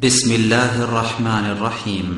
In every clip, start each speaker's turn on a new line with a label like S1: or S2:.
S1: بسم الله الرحمن الرحيم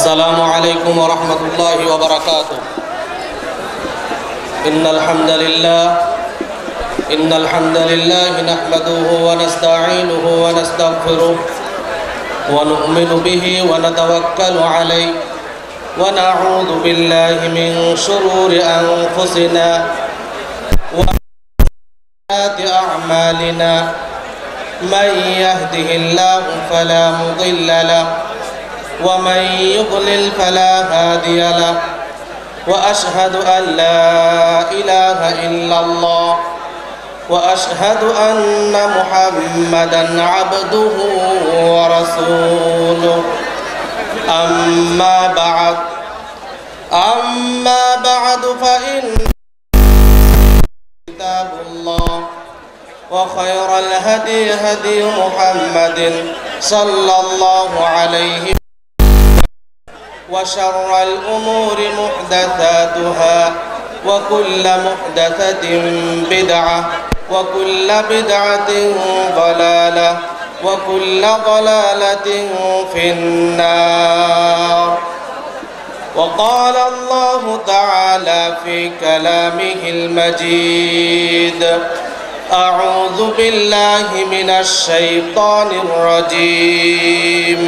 S2: السلام عليكم ورحمة الله وبركاته. إن الحمد لله نحمده ونستعينه ونستغفره ونؤمن به ونتوكل عليه ونعوذ بالله من شرور أنفسنا وسيئات أعمالنا. من يهده الله فلا مضل له ومن يضلل فلا هادي له وأشهد أن لا إله إلا الله وأشهد أن محمدا عبده ورسوله. أما بعد فإن كتاب الله وخير الهدي هدي محمد صلى الله عليه وسلم وشر الأمور محدثاتها وكل محدثة بدعة وكل بدعة ضلالة وكل ضلالة في النار. وقال الله تعالى في كلامه المجيد: أعوذ بالله من الشيطان الرجيم.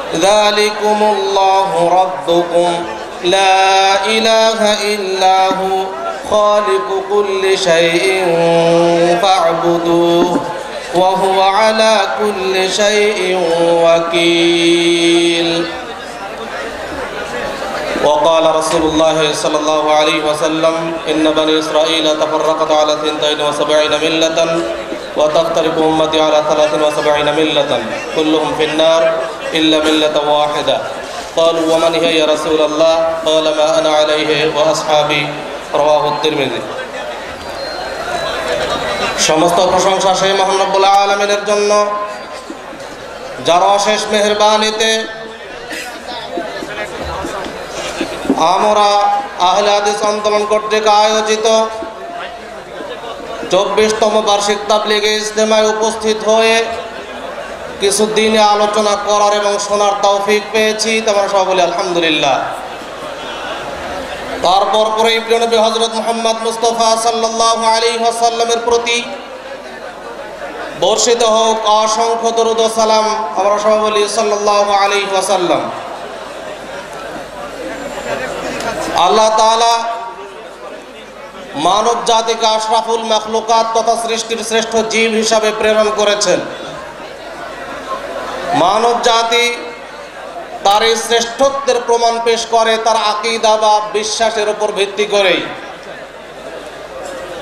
S2: ذلكم الله ربكم لا إله إلا هو خالق كل شيء فاعبدوه وهو على كل شيء وكيل. وقال رسول الله صلى الله عليه وسلم: إن بني إسرائيل تفرقت على 72 ملة وتفترق أمتي على 73 ملة كلهم في النار إلا ملة واحدة. قالوا: ومن هي يا رسول الله؟ قال: ما أنا عليه وأصحابي. رواه الترمذي. সমস্ত প্রশংসা সেই মহান রব্বুল আলামিনের জন্য, যার অশেষ মেহেরবানিতে আমরা আহলে হাদিস আন্দোলন কর্তৃক আয়োজিত 24তম বার্ষিক তাবলীগে ইজতেমায় উপস্থিত হয়ে কিছু দিনে আলোচনা করার এবং শোনার তৌফিক পেয়েছি। তোমরা সবাই বলি আলহামদুলিল্লাহ। তারপর পরেই প্রিয় নবী হযরত মুহাম্মদ মুস্তাফা সাল্লাল্লাহু আলাইহি ওয়াসাল্লামের প্রতি বর্ষিত হোক অসংখ্য দরুদ ও সালাম। আমরা সবাই বলি সাল্লাল্লাহু আলাইহি ওয়াসাল্লাম। আল্লাহ তাআলা মানব জাতিকে আশরাফুল মাখলুকাত তথা সৃষ্টির শ্রেষ্ঠ জীব হিসাবে প্রেরণ করেছেন। মানব জাতি তার এই শ্রেষ্ঠত্বের প্রমাণ পেশ করে তার আকীদা বা বিশ্বাসের উপর ভিত্তি করেই।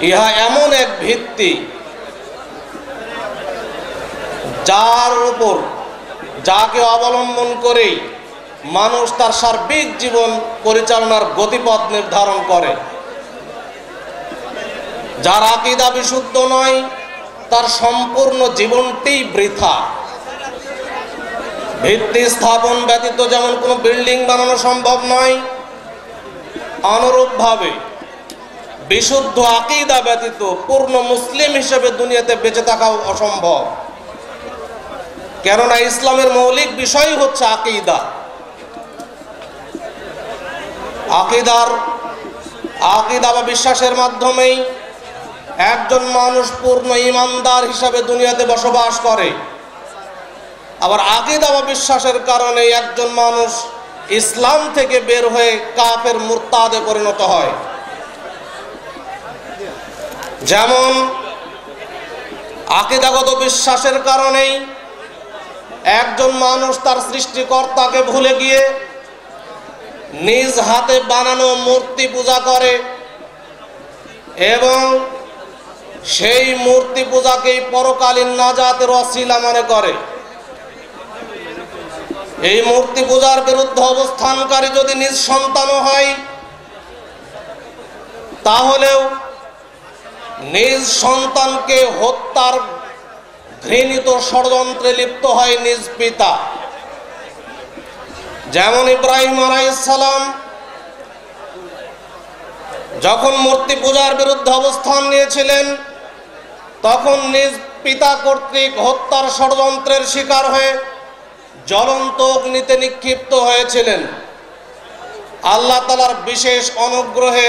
S2: ইহা এমন এক ভিত্তি যার উপর যাকে অবলম্বন করেই মানুষ তার সার্বিক জীবন পরিচালনার গতিপথ নির্ধারণ করে। যার আকীদা বিশুদ্ধ নয় তার সম্পূর্ণ জীবনটি বৃথা। ভিত্তি স্থাপন ব্যতীত যেমন কোনো বিল্ডিং বানানো সম্ভব নয়, অনুরূপভাবে বিশুদ্ধ আকীদা ব্যতীত পূর্ণ মুসলিম হিসেবে দুনিয়াতে বেঁচে থাকাও অসম্ভব। কেননা ইসলামের মৌলিক বিষয় হচ্ছে আকীদা। আকীদা বা বিশ্বাসের মাধ্যমেই একজন মানুষ পূর্ণ ঈমানদার হিসাবে দুনিয়াতে বসবাস করে। আবার আকীদা বা বিশ্বাসের কারণে একজন মানুষ ইসলাম থেকে বের হয়ে কাফের মুরতাদে পরিণত হয়। যেমন আকীদাগত বিশ্বাসের কারণেই একজন মানুষ তার সৃষ্টিকর্তাকে ভুলে গিয়ে নিজ হাতে বানানো মূর্তি পূজা করে এবং সেই মূর্তি পূজাকেই পরকালীন নাজাতের ওসিলা মনে করে। এই মূর্তি পূজার বিরুদ্ধে অবস্থানকারী যদি নিজ সন্তানও হয়, তাহলেও নিজ সন্তানকে হত্যার ঘৃণিত ষড়যন্ত্রে লিপ্ত হয় নিজ পিতা। যেমন ইব্রাহিম আলাইহিস সালাম যখন মূর্তি পূজার বিরুদ্ধে অবস্থান নিয়েছিলেন, তখন নিজ পিতা কর্তৃক হত্যার ষড়যন্ত্রের শিকার হয়ে জ্বলন্ত অগ্নিতে নিক্ষিপ্ত হয়েছিলেন। আল্লাহ তাআলার বিশেষ অনুগ্রহে,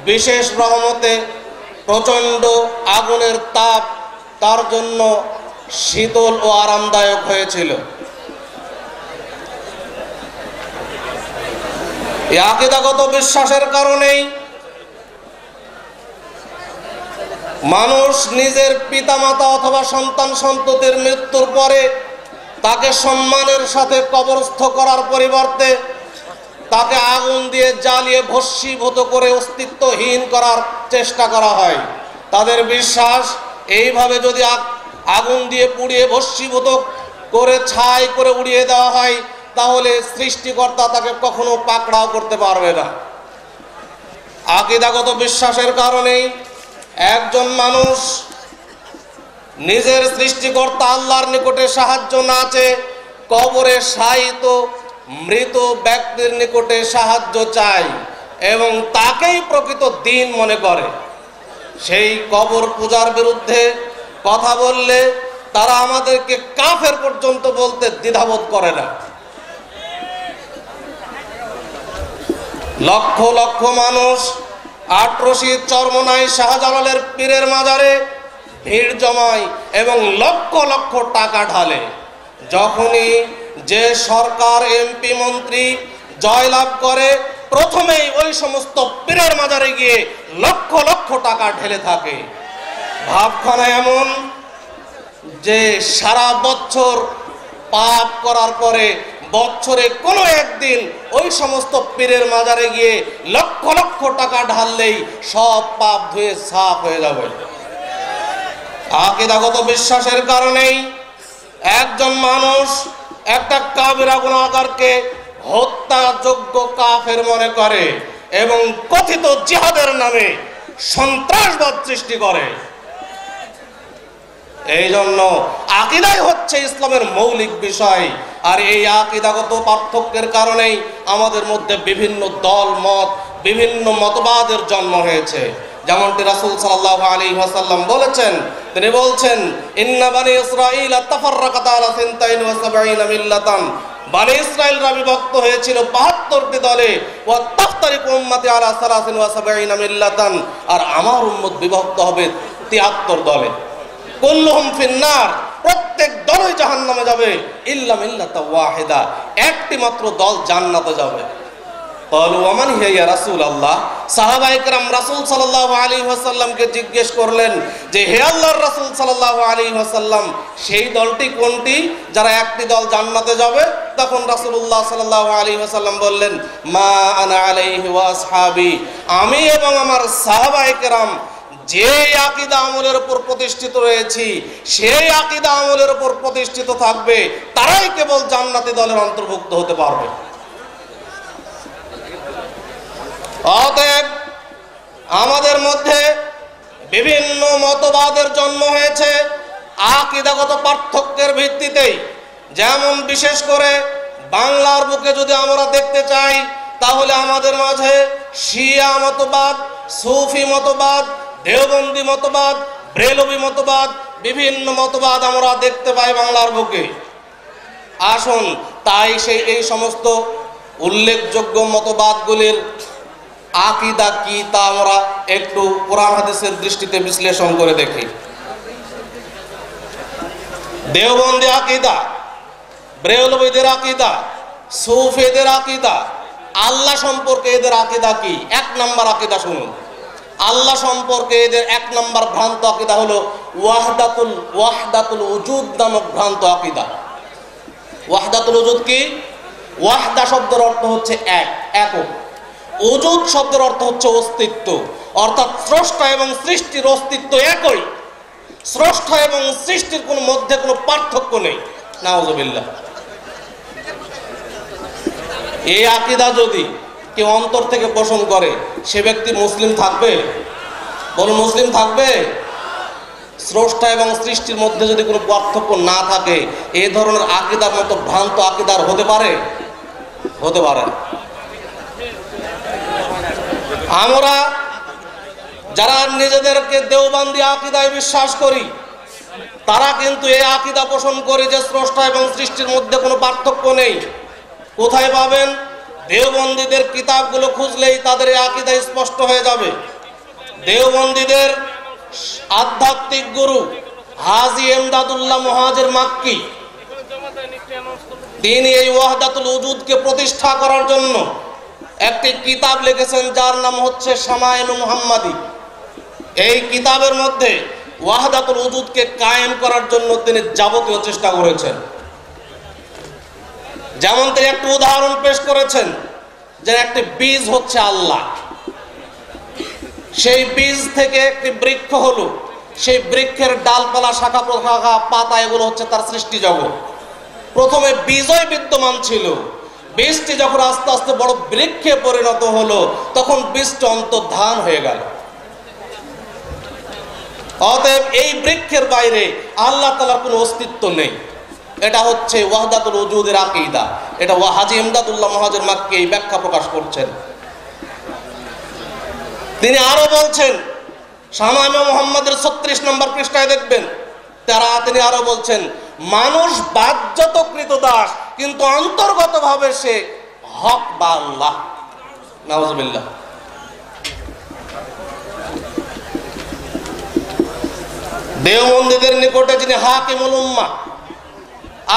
S2: বিশেষ রহমতে প্রচণ্ড আগুনের তাপ তার জন্য শীতল ও আরামদায়ক হয়েছিল। এই আকীদাগত বিশ্বাসের কারণেই মানুষ নিজের পিতামাতা অথবা সন্তান সন্ততির মৃত্যুর পরে তাকে সম্মানের সাথে কবরস্থ করার পরিবর্তে তাকে আগুন দিয়ে জ্বালিয়ে ভস্মীভূত করে অস্তিত্বহীন করার চেষ্টা করা হয়। তাদের বিশ্বাস, এইভাবে যদি আগুন দিয়ে পুড়িয়ে ভস্মীভূত করে ছাই করে উড়িয়ে দেওয়া হয়, তাহলে সৃষ্টিকর্তা তাকে কখনো পাকড়াও করতে পারবে না। আকীদাগত বিশ্বাসের কারণেই একজন মানুষ নিজের সৃষ্টিকর্তা আল্লাহর নিকটে সাহায্য না চেয়ে কবরে শায়িত মৃত ব্যক্তির নিকটে সাহায্য চায় এবং তাকেই প্রকৃত দ্বীন মনে করে। সেই কবর পূজার বিরুদ্ধে কথা বললে তারা আমাদেরকে কাফের পর্যন্ত বলতে দ্বিধাবোধ করে না। লক্ষ লক্ষ মানুষ আটরশিদ চরমনাই শাহজালালের পীরের মাজারে ভিড় জমায় এবং লক্ষ লক্ষ টাকা ঢালে। যখনই যে সরকার, এমপি, মন্ত্রী জয়লাভ করে, প্রথমেই ওই সমস্ত পীরের মাজারে গিয়ে লক্ষ লক্ষ টাকা ঢেলে থাকে। ভাবখানা এমন যে সারা বছর পাপ করার পরে বছরে কোনো একদিন ওই সমস্ত পীরের মাজারে গিয়ে লক্ষ লক্ষ টাকা ঢাললেই সব পাপ ধুয়ে সাফ হয়ে যাবে। আকীদাগত বিশ্বাসের কারণেই একজন মানুষ একটা কাবিরা গুনাহগারকে হত্যাযোগ্য কাফের মনে করে এবং কথিত জিহাদের নামে সন্ত্রাসবাদ সৃষ্টি করে। এই জন্য আকীদাই হচ্ছে ইসলামের মৌলিক বিষয়। আর এই আকীদাগত পার্থক্যের কারণেই আমাদের মধ্যে বিভিন্ন দল মত, বিভিন্ন মতবাদের জন্ম হয়েছে। যেমনটি রাসূল সাল্লাল্লাহু আলাইহি ওয়াসাল্লাম বলেছেন, তিনি বলছেন, ইন্না বানি ইসরাঈল তাফাররাকাত আলা 72 মিল্লাতান, বানি ইসরাঈলরা বিভক্ত হয়েছিল 72টি দলে, ওয়া তাফতারিকু উম্মতি আলা 73 মিল্লাতান, আর আমার উম্মত বিভক্ত হবে 73 দলে। কুল্লুহুম ফিন্নার, প্রত্যেক দলই জাহান্নামে যাবে, ইল্লা মিল্লাতা ওয়াহিদা, একটি মাত্র দল জান্নাতে যাবে। ক্বালু ওয়া মান হিয়া ইয়া রাসূলুল্লাহ, সাহাবায়ে কেরাম রাসূল সাল্লাল্লাহু আলাইহি ওয়াসাল্লামকে জিজ্ঞেস করলেন যে, হে আল্লাহর রাসূল সাল্লাল্লাহু আলাইহি ওয়াসাল্লাম, সেই দলটি কোনটি যারা একটি দল জান্নাতে যাবে? তখন রাসূলুল্লাহ সাল্লাল্লাহু আলাইহি ওয়াসাল্লাম বললেন, মা আনা আলাইহি ওয়া আসহাবি, আমি এবং আমার সাহাবায়ে কেরাম যে আকীদা আমলের উপর প্রতিষ্ঠিত রয়েছি, সেই আকীদা আমলের উপর প্রতিষ্ঠিত থাকবে, তারাই কেবল জান্নাতি দলের অন্তর্ভুক্ত হতে পারবে। অতএব আমাদের মধ্যে বিভিন্ন মতবাদের জন্ম হয়েছে আকীদাগত পার্থক্যের ভিত্তিতেই। যেমন বিশেষ করে বাংলার বুকে যদি আমরা দেখতে চাই, তাহলে আমাদের মাঝে শিয়া মতবাদ, সুফি মতবাদ, দেওবন্দি মতবাদ, ব্রেলভি মতবাদ, বিভিন্ন মতবাদ আমরা দেখতে পাই বাংলার বুকে। আসুন তাই এই সমস্ত উল্লেখযোগ্য মতবাদগুলির আকীদা কি তা আমরা একটু কোরআন হাদিসের দৃষ্টিতে বিশ্লেষণ করে দেখি। দেওবন্দি আকীদা, ব্রেলভীদের আকীদা, সুফিদের আকীদা, আল্লাহ সম্পর্কে এদের আকীদা কি? 1 নম্বর আকীদা শুনুন। আল্লাহ সম্পর্কে এদের 1 নম্বর ভ্রান্ত আকীদা হলো ওয়াহদাতুল উজুদ নামক ভ্রান্ত আকীদা। ওয়াহদাতুল উজুদ কি? ওয়াহদা শব্দের অর্থ হচ্ছে এক, একক। উজুদ শব্দের অর্থ হচ্ছে অস্তিত্ব, অর্থাৎ স্রষ্টা এবং সৃষ্টির অস্তিত্ব একই। স্রষ্টা এবং সৃষ্টির কোনো মধ্যে কোনো পার্থক্য নেই। নাউজুবিল্লাহ। এই আকীদা যদি কেউ অন্তর থেকে পোষণ করে, সে ব্যক্তি মুসলিম থাকবে? বলুন, মুসলিম থাকবে? স্রষ্টা এবং সৃষ্টির মধ্যে যদি কোনো পার্থক্য না থাকে, এই ধরনের আকীদার মতো ভ্রান্ত আকীদার হতে পারে? হতে পারে। আমরা যারা নিজেদেরকে দেওবন্দি আকীদায় বিশ্বাস করি, তারা কিন্তু এই আকীদা পোষণ করে যে স্রষ্টা এবং সৃষ্টির মধ্যে কোনো পার্থক্য নেই। কোথায় পাবেন? দেওবন্দীদের কিতাবগুলো খুঁজলেই তাদের এই আকীদা স্পষ্ট হয়ে যাবে। দেওবন্দীদের আধ্যাত্মিক গুরু হাজী এমদাদুল্লাহ মুহাজির মাক্কি, তিনি এই ওয়াহদাতুল উজুদকে প্রতিষ্ঠা করার জন্য একটি কিতাব লিখেছেন, যার নাম হচ্ছে শামায়েল মুহাম্মাদি। এই কিতাবের মধ্যে ওয়াহদাতুল উজুদকে কায়েম করার জন্য তিনি যাবতীয় চেষ্টা করেছেন। যেমন তিনি একটি উদাহরণ পেশ করেছেন যে একটি বীজ হচ্ছে আল্লাহ, সেই বীজ থেকে একটি বৃক্ষ হলো, সেই বৃক্ষের ডালপালা, শাখা প্রশাখা, পাতা, এগুলো হচ্ছে তার সৃষ্টি জগৎ। প্রথমে বীজই বিদ্যমান ছিল, বীজটি যখন আস্তে আস্তে বড় বৃক্ষে পরিণত হলো, তখন বীজটি অন্তর্ধান হয়ে গেল। অতএব এই বৃক্ষের বাইরে আল্লাহ তাআলার কোনো অস্তিত্ব নেই। এটা হচ্ছে ওয়াহদাতুল উজুদের আকীদা। এটা হাজী এমদাদুল্লাহ মুহাজির মাক্কি এই ব্যাখ্যা প্রকাশ করছেন। তিনি আরো বলছেন, শামায়েল মুহাম্মাদের 36 নম্বর পৃষ্ঠায় দেখবেন, তিনি আরো বলছেন, মানুষ বাহ্যত কৃতদাস, কিন্তু অন্তর্গতভাবে সে হক বা আল্লাহ। নাউজুবিল্লাহ। দেওবন্দীদের নিকটে যিনি হাকিমুল উম্মাহ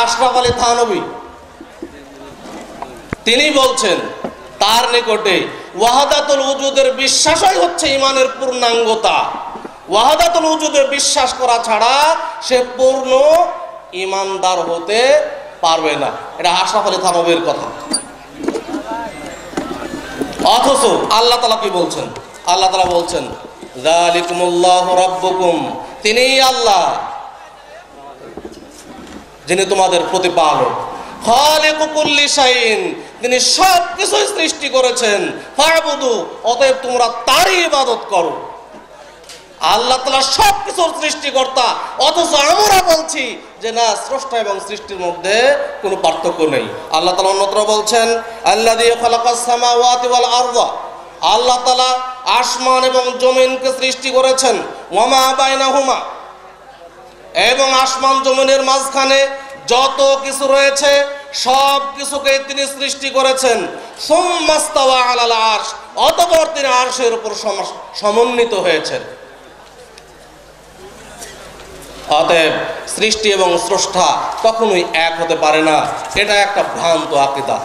S2: আশরাফ আলী থানভী, তিনি বলছেন তার নিকটে ওয়াহদাতুল উজুদের বিশ্বাসই হচ্ছে ঈমানের পূর্ণাঙ্গতা। ওয়াহদাতুল উজুদের বিশ্বাস করা ছাড়া সে পূর্ণ ঈমানদার হতে পারবে না। এটা আশরাফ আলী থানভীর কথা। অথচ আল্লাহ তাআলা কি বলছেন? আল্লাহ তাআলা বলছেন, যালিকুমুল্লাহু রাব্বুকুম, তিনিই আল্লাহ যিনি তোমাদের প্রতিপালক। খালিকু কুল্লি শাইইন, তিনি সব কিছুই সৃষ্টি করেছেন। ফা'বুদু, অতএব তোমরা তারই ইবাদত করো। আল্লাহ তাআলা সব কিছুর সৃষ্টিকর্তা, অথচ আমরা বলছি যে না, স্রষ্টা এবং সৃষ্টির মধ্যে কোনো পার্থক্য নেই। আল্লাহ তাআলা অন্যত্র বলছেন, আল্লাযী খালাকাস সামাওয়াতি ওয়াল আরদা, আল্লাহ তাআলা আসমান এবং জমিনকে সৃষ্টি করেছেন। ওয়া মা বাইনাহুমা, এবং আসমান জমিনের মাঝখানে যত কিছু রয়েছে সব কিছুকে তিনি সৃষ্টি করেছেন। সুম্মাস্তাওয়া আলাল আরশ, অতঃপর তিনি আরশের উপর সমন্বিত হয়েছেন। অতএব সৃষ্টি এবং স্রষ্টা কখনোই এক হতে পারে না। এটা একটা ভ্রান্ত আকীদা।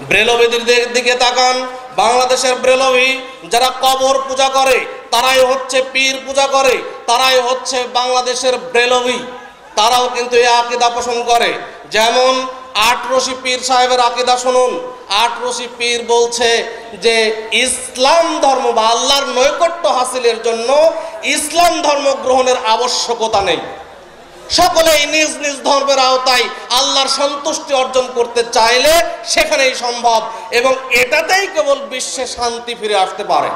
S2: ব্রেলভীদের দিকে তাকান, বাংলাদেশের ব্রেলভী যারা কবর পূজা করে, তারাই হচ্ছে পীর পূজা করে, তারাই হচ্ছে বাংলাদেশের ব্রেলভী। তারাও কিন্তু এই আকীদা পোষণ করে। যেমন আটরশি পীর সাহেবের আকীদা শুনুন। আটরশি পীর বলছে যে ইসলাম ধর্ম বা আল্লাহর নৈকট্য হাসিলের জন্য ইসলাম ধর্ম গ্রহণের আবশ্যকতা নেই। সকলেই নিজ নিজ ধর্মের আওতায় আল্লাহর সন্তুষ্টি অর্জন করতে চাইলে সেখানেই সম্ভব, এবং এটাতেই কেবল বিশ্বে শান্তি ফিরে আসতে পারে।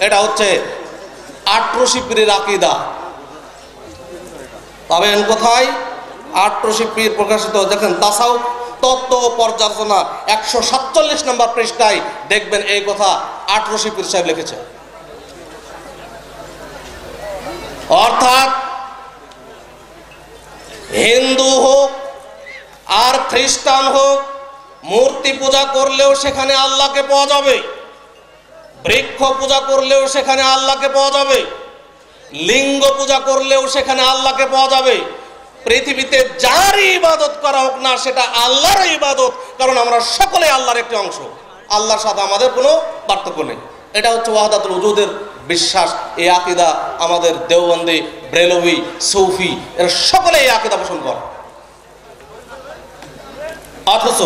S2: এটা হচ্ছে আটরশি পীরের আকীদা। পাবেন কোথায়? আটরশি পীর প্রকাশিত, দেখেন তাসাউফ তত্ত্ব ও পর্যালোচনা 147 নম্বর পৃষ্ঠায় দেখবেন এই কথা আটরশি পীর সাহেব লিখেছে। অর্থাৎ হিন্দু হোক আর খ্রিস্টান হোক, মূর্তি পূজা করলেও সেখানে আল্লাহকে পাওয়া যাবে, বৃক্ষ পূজা করলেও সেখানে আল্লাহকে পাওয়া যাবে, লিঙ্গ পূজা করলেও সেখানে আল্লাহকে পাওয়া যাবে। পৃথিবীতে যারই ইবাদত করা হোক না, সেটা আল্লাহর ইবাদত, কারণ আমরা সকলে আল্লাহর একটি অংশ। আল্লাহর সাথে আমাদের কোনো পার্থক্য নেই। এটা হচ্ছে ওয়াহদাতুল উজুদের বিশ্বাস। এই আকীদা আমাদের দেওবন্দি, ব্রেলভী, সৌফি এরা সকলে এই আকীদা পোষণ করে। অথচ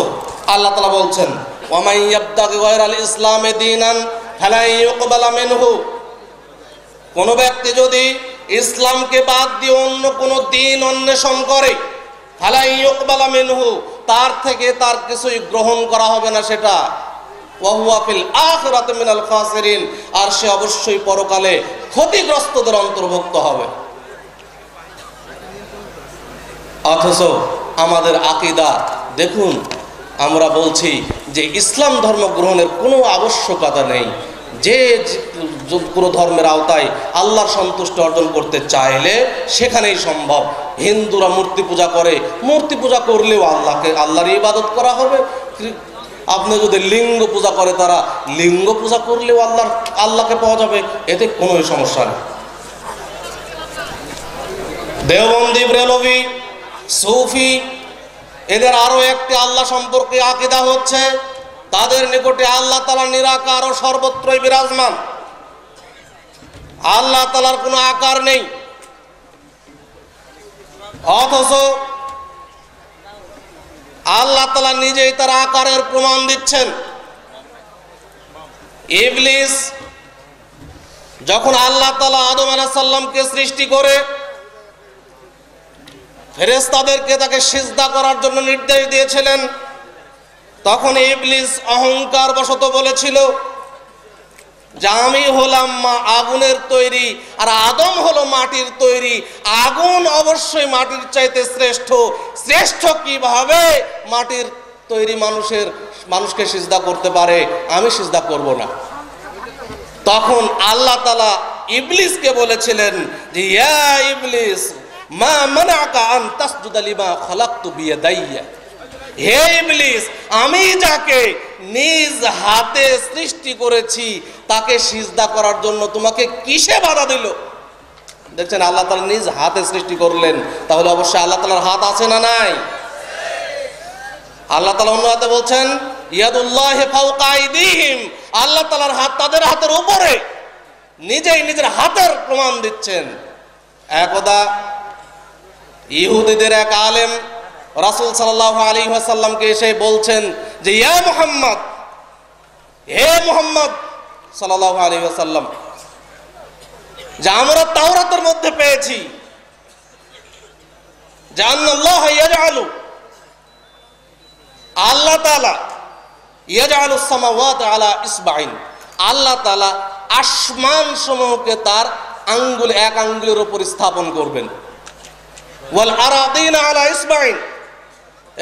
S2: আল্লাহ তাআলা বলছেন, ওয়া মান ইয়াবতাগি গায়রাল ইসলামি দীনান ফালা ইউকবালা মিনহু, কোন ব্যক্তি যদি ইসলামকে বাদ দিয়ে অন্য কোন দিন অন্বেষণ করে, ফালা ইউকবালা মিনহু, তার থেকে তার কিছুই গ্রহণ করা হবে না সেটা, ওয়া হুয়া ফিল আখিরাতি মিনাল খাসিরিন, আর সে অবশ্যই পরকালে ক্ষতিগ্রস্তদের অন্তর্ভুক্ত হবে। অথচ আমাদের আকীদা দেখুন, আমরা বলছি যে ইসলাম ধর্ম গ্রহণের কোনো আবশ্যকতা নেই, যে কোনো ধর্মের আওতায় আল্লাহর সন্তুষ্টি অর্জন করতে চাইলে সেখানেই সম্ভব। হিন্দুরা মূর্তি পূজা করে, মূর্তি পূজা করলেও আল্লাহর ইবাদত করা হবে। আপনি যদি লিঙ্গ পূজা করে, তারা লিঙ্গ পূজা করলেও আল্লাহকে পাওয়া যাবে, এতে কোনো সমস্যা নেই। দেওবন্দি, ব্রেলভি, সুফি, এদের আরো একটি আল্লাহ সম্পর্কে আকীদা হচ্ছে তাদের নিকটে আল্লাহ তাআলা নিরাকার ও সর্বত্রই বিরাজমান। আল্লাহ তাআলার কোনো আকার নেই, অথচ আল্লাহ তাআলা নিজেই তার আকারের প্রমাণ দিচ্ছেন। ইবলিস যখন আল্লাহ তাআলা আদম আলাইহিস সালামকে সৃষ্টি করে ফেরেশতাদেরকে তাকে সিজদা করার জন্য নির্দেশ দিয়েছিলেন, তখন ইবলিস অহংকার বশত বলেছিল যে আমি হলাম আগুনের তৈরি আর আদম হলো মাটির তৈরি, আগুন অবশ্যই মাটির চাইতে শ্রেষ্ঠ, শ্রেষ্ঠ কিভাবে মাটির তৈরি মানুষকে সিজদা করতে পারে, আমি সিজদা করব না। তখন আল্লাহ তাআলা ইবলিসকে বলেছিলেন যে ইয়া ইবলিস মা মানাকা আন তাসজুদা লিমা খালাকতু বিয়াদাইয়া, হে ইবলিস, আমি যাকে নিজ হাতে সৃষ্টি করেছি তাকে সিজদা করার জন্য তোমাকে কিসে বাধা দিল? দেখছেন, আল্লাহ তাআলা নিজ হাতে সৃষ্টি করলেন, তাহলে অবশ্যই আল্লাহ তাআলার হাত আছে না নাই? আল্লাহ তাআলা অন্য আয়াতে বলছেন ইয়াদুল্লাহি ফাওকা আইদিহিম, আল্লাহ তাআলার হাত তাদের হাতের উপরে, নিজেই নিজের হাতের প্রমাণ দিচ্ছেন। একদা ইহুদিদের এক আলেম রাসূল সাল্লাল্লাহু আলাইহি ওয়াসাল্লামকে এসে বলছেন যে ইয়া মুহাম্মদ, হে মুহাম্মদ সাল্লাল্লাহু আলাইহি ওয়াসাল্লাম, যে আমরা তাওরাতের মধ্যে পেয়েছি যে আল্লাহ ইয়াজআলু, আল্লাহ তাআলা ইয়াজআলু সামাওয়াতি আলা ইসবাইন, আল্লাহ তাআলা আসমান সমূহকে তার আঙ্গুল, এক আঙ্গুলের উপর স্থাপন করবেন, ওয়াল আরাদিনা আলা ইসবাইন,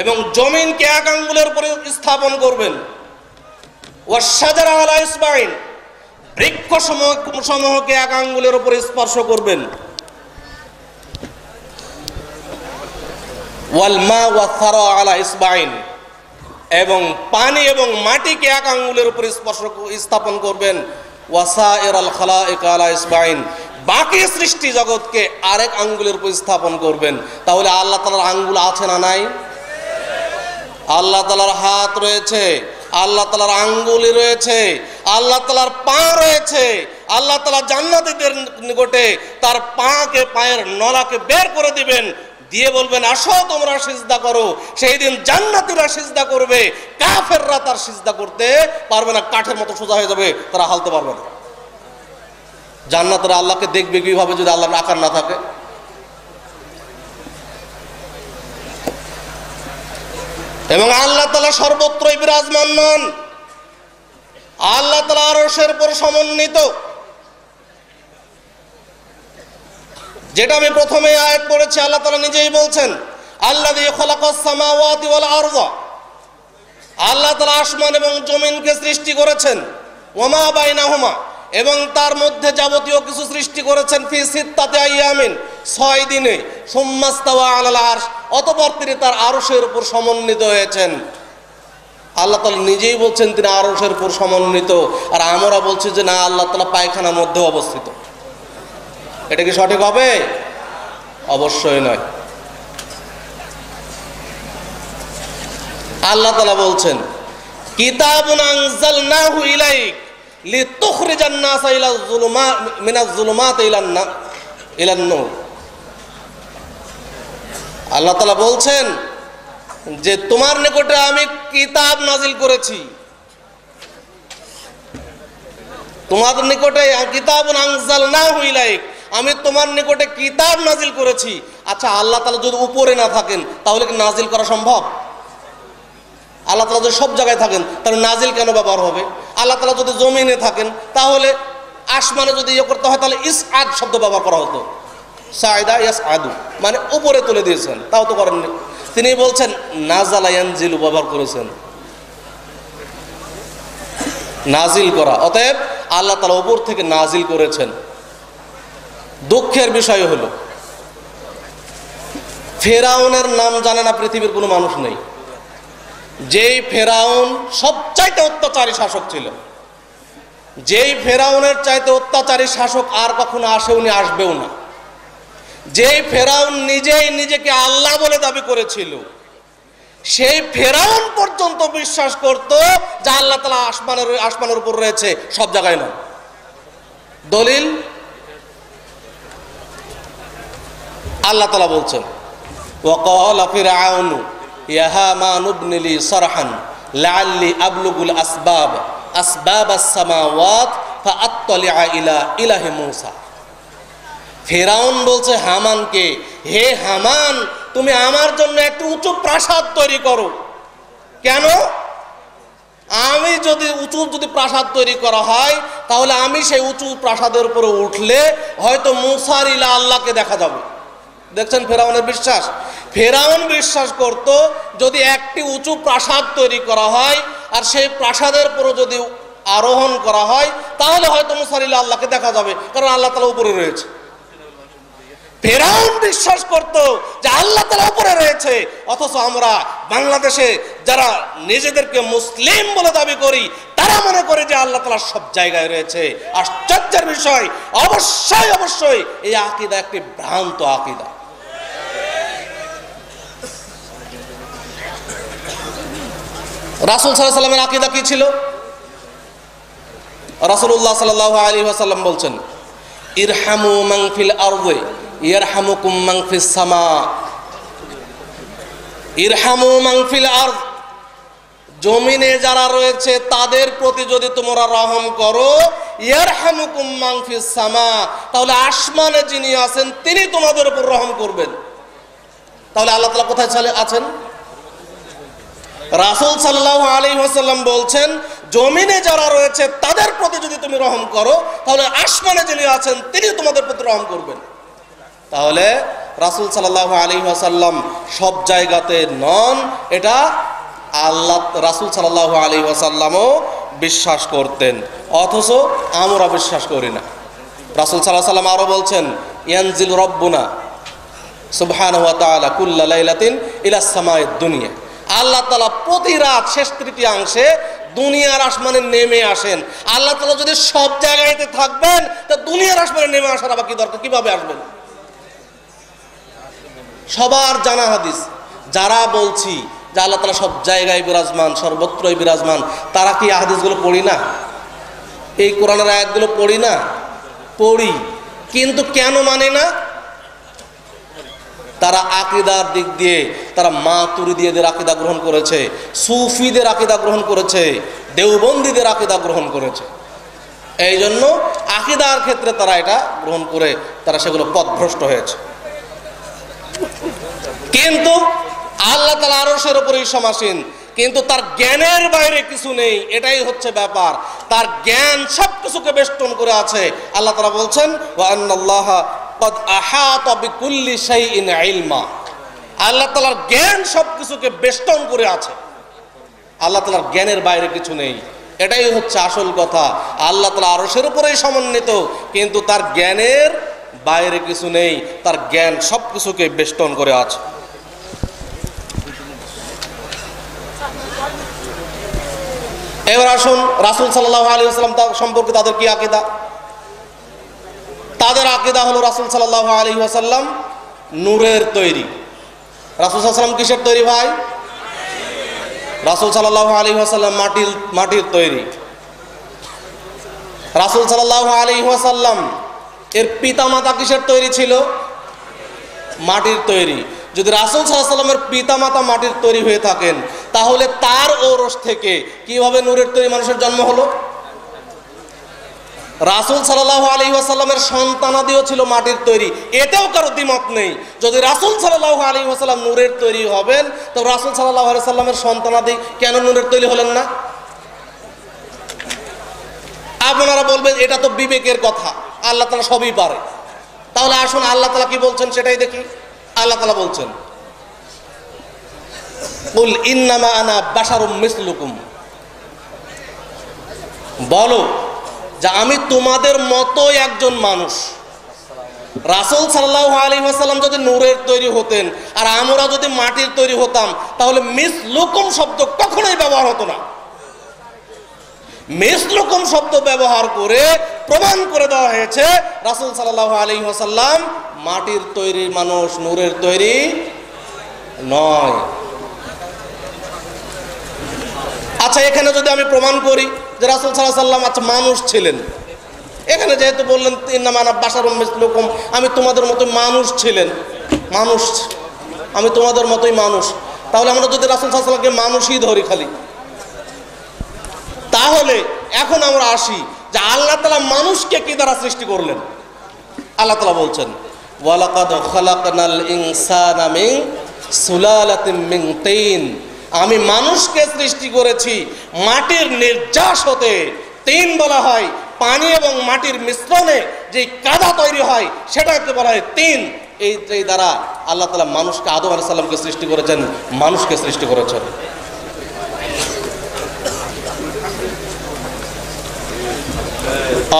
S2: এবং জমিনকে এক আঙ্গুলের উপরে স্থাপন করবেন, ওয়াশ শাজারা আলা ইসবাইন, বৃক্ষ সমূহকে এক আঙ্গুলের উপরে স্পর্শ করবেন, ওয়াল মা ওয়াস সারা আলা ইসবাইন, এবং পানি এবং মাটিকে এক আঙ্গুলের উপরে স্থাপন করবেন, ওয়াসাইরাল খালাইক আলা ইসবাইন, বাকি সৃষ্টি জগৎকে আরেক আঙ্গুলের উপর স্থাপন করবেন। তাহলে আল্লাহ তাআলার আঙ্গুল আছে না নাই? আল্লাহ তাআলার হাত রয়েছে, আল্লাহ তাআলার আঙ্গুলি রয়েছে, আল্লাহ তাআলার পা রয়েছে। আল্লাহ তাআলা জান্নাতীদের নিকটে তার পায়ের নলাকে বের করে দিবেন, দিয়ে বলবেন আসো তোমরা সিজদা করো। সেই দিন জান্নাতীরা সিজদা করবে, কাফেররা তার সিজদা করতে পারবে না, কাঠের মতো সোজা হয়ে যাবে, তারা হালতে পারবে না। জান্নাতীরা আল্লাহকে দেখবে কিভাবে যদি আল্লাহর আকার না থাকে? এবং আল্লাহ তাআলা সর্বত্রই বিরাজমান নন, আল্লাহ তাআলা আরশের উপর সমন্বিত। যেটা আমি প্রথমে আয়াত পড়েছি, আল্লাহ তাআলা নিজেই বলছেন আল্লাযী খালাকাস সামাওয়াতি ওয়াল আরদা, আল্লাহ তাআলা আসমান এবং জমিনকে সৃষ্টি করেছেন, ওয়ামা বাইনাহুমা, এবং তার মধ্যে যাবতীয় কিছু সৃষ্টি করেছেন, ফি সিত্তাতি আইয়ামিন, 6 দিনে, সুম্মাস্তাওয়া আলাল আরশ, অতঃপর তিনি তার আরশের উপর সমন্বিত হয়েছেন। আল্লাহ তাআলা নিজেই বলছেন তিনি আরশের উপর সমন্বিত, আর আমরা বলছি যে না, আল্লাহ তাআলা পায়খানার মধ্যে অবস্থিত। এটা কি সঠিক হবে? অবশ্যই নয়। আল্লাহ তাআলা বলছেন কিতাবুন আনজালনাহু ইলাইক লিতুখরিজান নাসা মিনাজ যুলুমাতি ইলান নূর। আল্লাহ তাআলা বলছেন যে তোমার নিকটে আমি কিতাব নাজিল করেছি, তোমাদের নিকটে কিতাবুন আনজালনাহু ইলাইক, আমি তোমার নিকটে কিতাব নাজিল করেছি। আচ্ছা, আল্লাহ তাআলা যদি উপরে না থাকেন তাহলে কি নাজিল করা সম্ভব? আল্লাহ তাআলা যদি সব জায়গায় থাকেন তাহলে নাজিল কেন ব্যবহার হবে? আল্লাহ তাআলা যদি জমিনে থাকেন তাহলে আসমানে যদি ইয়ে করতে হয় তাহলে ইসআদ শব্দ ব্যবহার করা হতো। সাইদা ইয়াসআদু মানে উপরে তুলে দিয়েছেন, তাও তো করেননি। তিনি বলছেন নাজালা ইয়ানজিলু ব্যবহার করেছেন, নাজিল করা। অতএব আল্লাহ তাআলা উপর থেকে নাজিল করেছেন। দুঃখের বিষয় হলো ফেরাউনের নাম জানে না পৃথিবীর কোনো মানুষ নেই। যেই ফেরাউন সবচাইতে অত্যাচারী শাসক ছিল, যেই ফেরাউনের চাইতে অত্যাচারী শাসক আর কখনো আসেওনি, আসবেও না। যেই ফেরাউন নিজেই নিজেকে আল্লাহ বলে দাবি করেছিল, সেই ফেরাউন পর্যন্ত বিশ্বাস করত যে আল্লাহ তাআলা আসমানের উপর রয়েছে, সব জায়গায় নয়। দলিল আল্লাহ তাআলা বলছেন ওয়াকালা ফিরআউনু ইয়া হামান ইবনি লি সারহান লাআল্লি আবলুগুল আসবাবাস সামাওয়াত ফাআত্তালিআ ইলা ইলাহি মূসা। ফেরাউন বলছে হামানকে, হে হামান, তুমি আমার জন্য একটি উঁচু প্রাসাদ তৈরি করো। কেন? আমি যদি প্রাসাদ তৈরি করা হয় তাহলে আমি সেই উঁচু প্রাসাদের উপরে উঠলে হয়তো মূসার ইলা আল্লাহকে দেখা যাবে। দেখছেন ফেরাউনের বিশ্বাস। ফেরাউন বিশ্বাস করত যদি একটি উঁচু প্রাসাদ তৈরি করা হয় আর সেই প্রাসাদের উপরে যদি আরোহণ করা হয় তাহলে হয়তো মূসার ইলা আল্লাহকে দেখা যাবে, কারণ আল্লাহ তাআলা উপরে রয়েছে। ফেরাউন বিশ্বাস করত যে আল্লাহ তাআলা উপরে রয়েছে, অথচ আমরা বাংলাদেশে যারা নিজেদেরকে মুসলিম বলে দাবি করি তারা মনে করে যে আল্লাহ তাআলা সব জায়গায় রয়েছে। আশ্চর্যের বিষয়, অবশ্যই এই আকীদা একটি ভ্রান্ত আকীদা। রাসূল সাল্লাল্লাহু আলাইহি ওয়াসাল্লামের আকীদা কি ছিল? রাসূলুল্লাহ সাল্লাল্লাহু আলাইহি ওয়াসাল্লাম বলছেন ইরহামু মান ফিল আরদি ইয়ারহামুকুম মান ফিস সামা। ইরহামু মান ফিল আরদ, জমিনে যারা রয়েছে তাদের প্রতি যদি তোমরা রহম করো, ইয়ারহামুকুম মান ফিস সামা, তাহলে আসমানে যিনি আছেন তিনি তোমাদের উপর রহম করবেন। তাহলে আল্লাহ তাআলা কোথায় আছেন? রাসূল সাল্লাল্লাহু আলাইহি ওয়াসাল্লাম বলছেন জমিনে যারা রয়েছে তাদের প্রতি যদি তুমি রহম করো তাহলে আসমানে যিনি আছেন তিনি তোমাদের প্রতি রহম করবেন। তাহলে রাসূল সাল্লাল্লাহু আলাইহি ওয়াসাল্লাম সব জায়গাতে নন, এটা আল্লাহ রাসূল সাল্লাল্লাহু আলাইহি ওয়াসাল্লামও বিশ্বাস করতেন, অথচ আমরা বিশ্বাস করি না। রাসূল সাল্লাল্লাহু আলাইহি ওয়াসাল্লাম আরো বলছেন ইয়ানজিল রব্বুনা সুবহানাহু ওয়া তাআলা কুল্লা লাইলাতিন ইলাস সামাইদ দুনিয়া। আল্লাহ তাআলা প্রতি রাত শেষ তৃতীয়াংশে দুনিয়ার আসমানে নেমে আসেন। আল্লাহ তাআলা যদি সব জায়গাতে থাকবেন তা দুনিয়ার আসমানে নেমে আসার আবার কি দরকার? কিভাবে আসবেন? সবার জানা হাদিস। যারা বলছি যে আল্লাহ তাআলা সব জায়গায় বিরাজমান, সর্বত্রই বিরাজমান, তারা কি হাদিসগুলো পড়ি না? এই কোরআনের আয়াতগুলো পড়ি না? পড়ি, কিন্তু কেন মানে না? তারা আকীদার দিক দিয়ে তারা মাতুরিদীদের আকীদা গ্রহণ করেছে, সুফিদের আকীদা গ্রহণ করেছে, দেওবন্দীদের আকীদা গ্রহণ করেছে। এই জন্য আকীদার ক্ষেত্রে তারা এটা গ্রহণ করে তারা সেগুলো পথভ্রষ্ট হয়েছে। কিন্তু আল্লাহ তাআলা আরশের উপরেই সমাসীন, কিন্তু তার জ্ঞানের বাইরে কিছু নেই, এটাই হচ্ছে ব্যাপার। তার জ্ঞান সবকিছুকে বেষ্টন করে আছে। আল্লাহ তাআলা বলছেন ওয়া আন্নাল্লাহা ক্বাদ আহাতা বিকুল্লি শাইইন ইলমা। আল্লাহ তাআলার জ্ঞান সবকিছুকে বেষ্টন করে আছে। আল্লাহ তাআলার জ্ঞানের বাইরে কিছু নেই, এটাই হচ্ছে আসল কথা। আল্লাহ তাআলা আরশের উপরেই সমন্বিত, কিন্তু তার জ্ঞানের বাইরে কিছু নেই, তার জ্ঞান সবকিছুকে বেষ্টন করে আছে। এবার আসুন রাসূল সাল্লাল্লাহু আলাইহি ওয়াসাল্লাম সম্পর্কে তাদের কি আকীদা? তাদের আকীদা হলো রাসূল সাল্লাল্লাহু আলাইহি ওয়াসাল্লাম নূরের তৈরি। রাসূল সাল্লাল্লাহু আলাইহি ওয়াসাল্লাম কিসের তৈরি ভাই? রাসূল সাল্লাল্লাহু আলাইহি ওয়াসাল্লাম মাটির তৈরি। রাসূল সাল্লাল্লাহু আলাইহি ওয়াসাল্লাম এর পিতামাতা কিসের তৈরি ছিল? মাটির তৈরি। যদি রাসূল সাল্লাল্লাহু আলাইহি ওয়াসাল্লামের পিতামাতা মাটির তৈরি হয়ে থাকেন তাহলে তার ঔরস থেকে কিভাবে নূরের তৈরি মানুষের জন্ম হলো? রাসূল সাল্লাল্লাহু আলাইহি ওয়াসাল্লামের সন্তানাদিও ছিল মাটির তৈরি, এটাও কারো দ্বিমত নেই। যদি রাসূল সাল্লাল্লাহু আলাইহি ওয়াসাল্লাম নূরের তৈরি হবেন, তো রাসূল সাল্লাল্লাহু আলাইহি ওয়াসাল্লামের সন্তানাদি কেন নূরের তৈরি হলেন না? আপনারা বলবেন এটা তো বিবেকের কথা, আল্লাহ তাআলা সবই পারে। তাহলে আসুন আল্লাহ তাআলা কি বলছেন সেটাই দেখি। আল্লাহ তাআলা বলছেন, কুল ইন্নামা আনা বাশারুম মিসলুকুম, বলো যে আমি তোমাদের মতোই একজন মানুষ। রাসূল সাল্লাল্লাহু আলাইহি ওয়াসাল্লাম যদি নূরের তৈরি হতেন আর আমরা যদি মাটির তৈরি হতাম, তাহলে মিসলুকুম শব্দ কখনোই ব্যবহার হতো না। মিসলুকুম শব্দ ব্যবহার করে প্রমাণ করে দেওয়া হয়েছে রাসূল সাল্লাল্লাহু আলাইহি ওয়াসাল্লাম মাটির তৈরি মানুষ, নূরের তৈরি নয়। আচ্ছা, এখানে যদি আমি প্রমাণ করি যে রাসূল সাল্লাল্লাহু আলাইহি ওয়াসাল্লাম আচ্ছা মানুষ ছিলেন, এখানে যেহেতু বললেন ইন্নামা আনা বাশারুম মিসলুকুম, আমি তোমাদের মতোই মানুষ ছিলেন, মানুষ, আমি তোমাদের মতোই মানুষ, তাহলে আমরা যদি রাসূল সাল্লাল্লাহু আলাইহি ওয়াসাল্লামকে মানুষই ধরি খালি, তাহলে এখন আমরা আসি যে আল্লাহ তাআলা মানুষকে কি দ্বারা সৃষ্টি করলেন। আল্লাহ তাআলা বলছেন, ওয়ালাকাদ খালাকনাল ইনসানা মিন সুলালাতিন মিন তিন, আমি মানুষকে সৃষ্টি করেছি মাটির নির্যাস হতে। তিন বলা হয় পানি এবং মাটির মিশ্রণে যে কাদা তৈরি হয় সেটাকে বলা হয় তিন। এই দ্বারা আল্লাহ তাআলা মানুষকে, আদম আলাইহিস সালামকে সৃষ্টি করেছেন, মানুষকে সৃষ্টি করেছেন।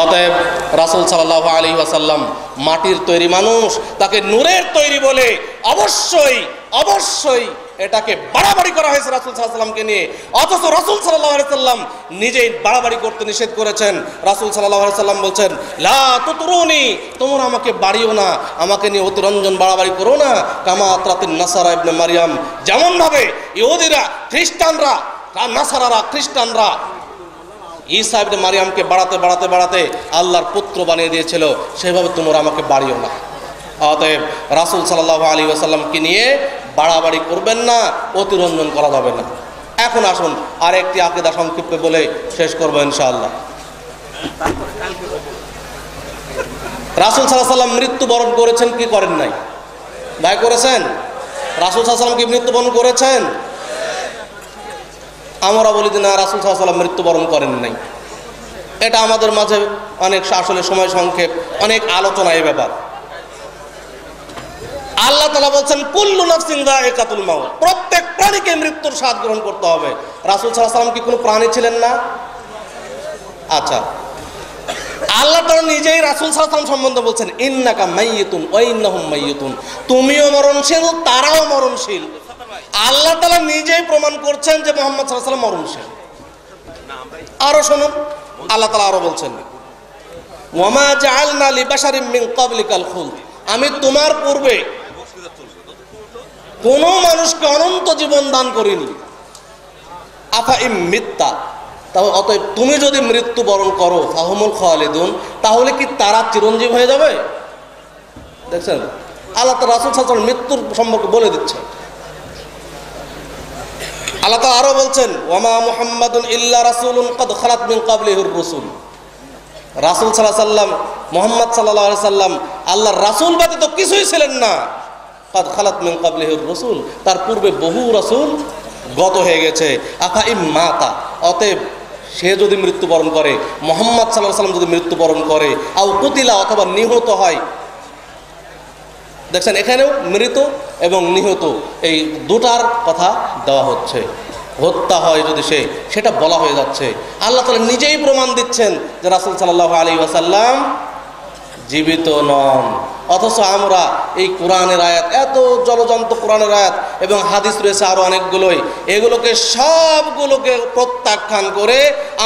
S2: অতএব রাসূল সাল্লাল্লাহু আলাইহি ওয়াসাল্লাম মাটির তৈরি মানুষ, তাকে নূরের তৈরি বলে অবশ্যই অবশ্যই এটাকে বাড়াবাড়ি করা হয়েছে রাসূল সাল্লাল্লাহু আলাইহি ওয়াসাল্লামকে নিয়ে। অথচ রাসূল সাল্লাল্লাহু আলাইহি ওয়াসাল্লাম নিজেই বাড়াবাড়ি করতে নিষেধ করেছেন। রাসূল সাল্লাল্লাহু আলাইহি ওয়াসাল্লাম বলছেন, লা তুতরুনি, তোমরা আমাকে বাড়িও না, আমাকে নিয়ে অতিরঞ্জন বাড়াবাড়ি করো না। কামা আতরাতিন নাসারা ইবনে মারইয়াম, যেমন ভাবে ইহুদিরা, খ্রিস্টানরা, নাসারারা, খ্রিস্টানরা ঈসা ইবনে মারইয়ামকে বাড়াতে বাড়াতে বাড়াতে আল্লাহর পুত্র বানিয়ে দিয়েছিল, সেভাবে তোমরা আমাকে বাড়িও না। অতএব রাসূল সাল্লাল্লাহু আলাইহি ওয়াসাল্লামকে নিয়ে বাড়াবাড়ি করবেন না, অতিরঞ্জন করা যাবে না। এখন আসুন আর একটি আকীদা সংক্ষিপ্ত বলে শেষ করব ইনশাআল্লাহ। রাসূল সাল্লাল্লাহু আলাইহি ওয়াসাল্লাম মৃত্যুবরণ করেছেন কি করেন নাই? ভাই করেছেন? রাসূল সাল্লাল্লাহু আলাইহি ওয়াসাল্লাম কি মৃত্যুবরণ করেছেন? আমরা বলি যে না, রাসূল সাল্লাল্লাহু আলাইহি ওয়াসাল্লাম মৃত্যুবরণ করেন নাই। এটা আমাদের মাঝে অনেক, আসলে সময় সংক্ষেপ, অনেক আলোচনা এই ব্যাপার। আল্লাহ তাআলা বলছেন কুল্লু নাফসিন যায়িকাতুল মাউত, প্রত্যেক প্রাণীকে মৃত্যুর স্বাদ গ্রহণ করতে হবে। রাসূল সাল্লাল্লাহু আলাইহি ওয়াসাল্লাম কি কোনো প্রাণী ছিলেন না? আচ্ছা, আল্লাহ তাআলা নিজেই রাসূল সাল্লাল্লাহু আলাইহি ওয়াসাল্লাম সম্বন্ধে বলছেন, ইন্নাকা মাইয়িতুন ওয়া ইন্নাহুম মাইয়িতুন, তুমিও মরণশীল, তারাও মরণশীল। আল্লাহ তাআলা নিজেই প্রমাণ করছেন যে মুহাম্মদ সাল্লাল্লাহু আলাইহি ওয়াসাল্লাম মরণশীল। আরো শুনুন, আল্লাহ তাআলা আরো বলছেন, ওয়ামা জাআলনা লিবাশারিন মিন ক্বাবলিকাল খুলদ, আমি তোমার পূর্বে কোন মানুষকে অনন্ত জীবন দান করিনি। আফা ইম মিত্তা, তাহলে অতএব তুমি যদি মৃত্যুবরণ করো, ফাহুমুল খালিদুন, তাহলে কি তারা চিরঞ্জীব হয়ে যাবে? দেখছেন, আল্লাহ তাআলা রাসূল সাল্লাল্লাহু আলাইহি ওয়াসাল্লাম মৃত্যুর সম্পর্কে বলে দিচ্ছেন। আল্লাহ তাআলা আরো বলছেন, ওয়ামা মুহাম্মাদুন ইল্লা রাসূলুন ক্বাদ খালাত মিন ক্বাবলিহির রাসূল, রাসূল সাল্লাল্লাহু আলাইহি ওয়াসাল্লাম, মুহাম্মদ সাল্লাল্লাহু আলাইহি ওয়াসাল্লাম আল্লাহর রাসূল ব্যতীত কিছুই ছিলেন না। ক্বাদ খালাত মিন ক্বাবলিহির রাসূল, তার পূর্বে বহু রাসূল গত হয়ে গেছে। আফা ইম মাতা, অতএব সে যদি মৃত্যুবরণ করে, মুহাম্মদ সাল্লাল্লাহু আলাইহি ওয়াসাল্লাম যদি মৃত্যুবরণ করে, আও কুতিলা, অথবা নিহত হয়। দেখছেন, এখানেও মৃত এবং নিহত এই দুটার কথা দেওয়া হচ্ছে। হত্যা হয় যদি সেটা বলা হয়ে যাচ্ছে। আল্লাহ তাআলা নিজেই প্রমাণ দিচ্ছেন যে রাসূল সাল্লাল্লাহু আলাইহি ওয়াসাল্লাম জীবিত নন। অথচ আমরা এই কোরআনের আয়াত, এত জলজন্ত কোরআনের আয়াত এবং হাদিস রয়েছে আরো অনেকগুলোই, এগুলোকে সবগুলোকে প্রত্যাখ্যান করে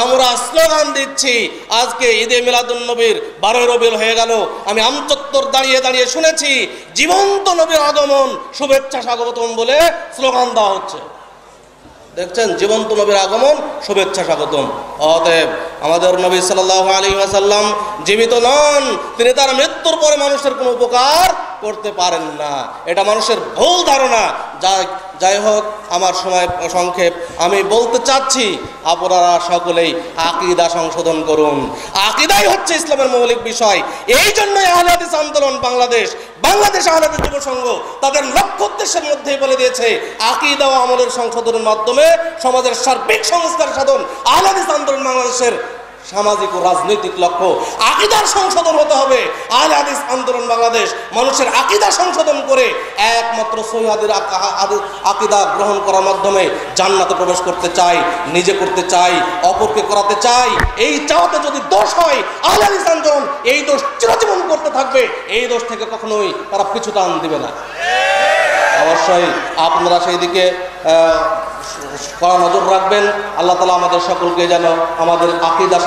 S2: আমরা স্লোগান দিচ্ছি। আজকে ঈদে মিলাদুন নবীর 12 রবিউল হয়ে গেল, আমি আমচত্বর দাঁড়িয়ে দাঁড়িয়ে শুনেছি জীবন্ত নবীর আগমন, শুভেচ্ছা স্বাগতম বলে স্লোগান দেওয়া হচ্ছে। দেখছেন, জীবন্ত নবীর আগমন, শুভেচ্ছা স্বাগতম। অতএব আমাদের নবী সাল্লাল্লাহু আলাইহি ওয়াসাল্লাম জীবিত নন, তিনি তার মৃত্যুর পরে মানুষের কোনো উপকার করতে পারেন না। এটা মানুষের ভুল ধারণা। যাই হোক, আমার সময় সংক্ষেপ। আমি বলতে চাচ্ছি আপনারা সকলেই আকীদা সংশোধন করুন। আকীদাই হচ্ছে ইসলামের মৌলিক বিষয়। এই জন্যই আহলে হাদিস আন্দোলন বাংলাদেশ আহলে হাদিস যুব সংঘ তাদের লক্ষ্য উদ্দেশ্যের মধ্যেই বলে দিয়েছে, আকীদা ও আমলের সংশোধনের মাধ্যমে সমাজের সার্বিক সংস্কার সাধন আহলে হাদিস আন্দোলন বাংলাদেশের সামাজিক ও রাজনৈতিক লক্ষ্য। আকীদার সংশোধন হতে হবে। আহলে হাদিস আন্দোলন বাংলাদেশ মানুষের আকীদা সংশোধন করে একমাত্র সহিহ আকীদা গ্রহণ করার মাধ্যমে জান্নাতে প্রবেশ করতে চাই, নিজে করতে চাই, অপরকে করাতে চাই। এই চাওয়াতে যদি দোষ হয়, আহলে হাদিস আন্দোলন এই দোষ চিরজীবন করতে থাকবে। এই দোষ থেকে কখনোই তারা পিছু টান দিবে না। অবশ্যই আপনারা সেই দিকে কড়া নজর রাখবেন। আল্লাহ তাআলা আমাদের সকলকে যেন আমাদের আকীদা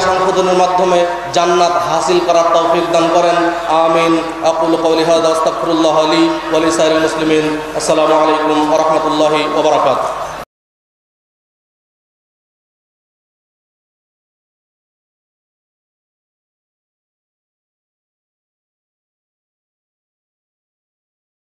S2: সংশোধনের মাধ্যমে জান্নাত হাসিল করার তৌফিক দান করেন। আমিন। আকুলু কওলি হাযা আস্তাগফিরুল্লাহ লি ওয়া লিসাইরিল মুসলিমিন। আসসালামু আলাইকুম ওয়া রাহমাতুল্লাহি ওয়া বারাকাতুহু।